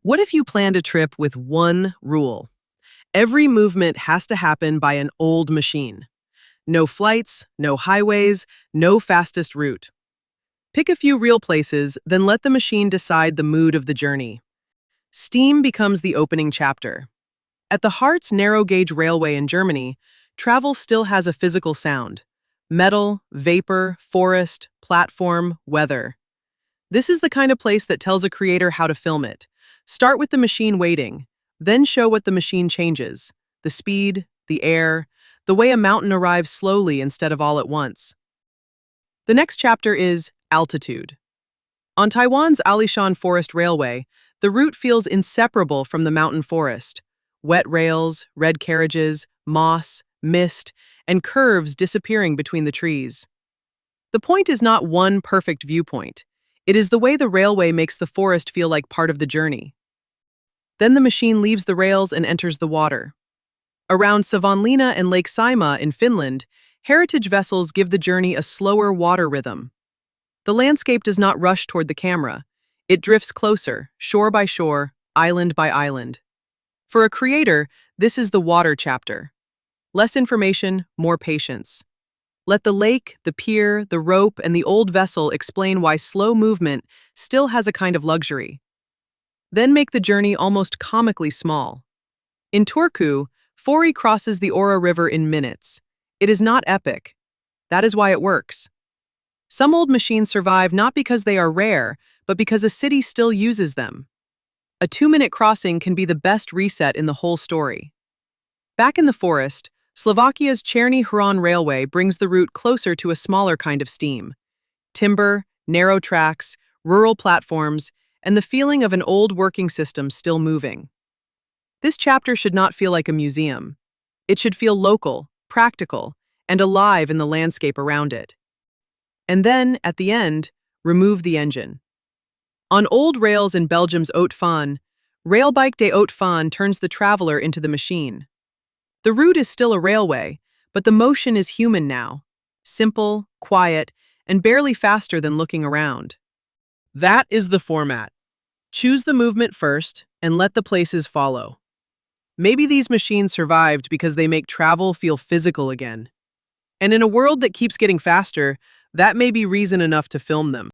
What if you planned a trip with one rule? Every movement has to happen by an old machine. No flights, no highways, no fastest route. Pick a few real places, then let the machine decide the mood of the journey. Steam becomes the opening chapter. At the Harz narrow-gauge railway in Germany, travel still has a physical sound. Metal, vapor, forest, platform, weather. This is the kind of place that tells a creator how to film it. Start with the machine waiting, then show what the machine changes. The speed, the air, the way a mountain arrives slowly instead of all at once. The next chapter is altitude. On Taiwan's Alishan Forest Railway, the route feels inseparable from the mountain forest. Wet rails, red carriages, moss, mist, and curves disappearing between the trees. The point is not one perfect viewpoint. It is the way the railway makes the forest feel like part of the journey. Then the machine leaves the rails and enters the water. Around Savonlinna and Lake Saimaa in Finland, heritage vessels give the journey a slower water rhythm. The landscape does not rush toward the camera. It drifts closer, shore by shore, island by island. For a creator, this is the water chapter. Less information, more patience. Let the lake, the pier, the rope, and the old vessel explain why slow movement still has a kind of luxury. Then make the journey almost comically small. In Turku, Föri crosses the Ora River in minutes. It is not epic. That is why it works. Some old machines survive not because they are rare, but because a city still uses them. A 2-minute crossing can be the best reset in the whole story. Back in the forest, Slovakia's Čierny Hron railway brings the route closer to a smaller kind of steam. Timber, narrow tracks, rural platforms, and the feeling of an old working system still moving. This chapter should not feel like a museum. It should feel local, practical, and alive in the landscape around it. And then, at the end, remove the engine. On old rails in Belgium's Hautes, Railbike de Hautes turns the traveler into the machine. The route is still a railway, but the motion is human now. Simple, quiet, and barely faster than looking around. That is the format. Choose the movement first and let the places follow. Maybe these machines survived because they make travel feel physical again. And in a world that keeps getting faster, that may be reason enough to film them.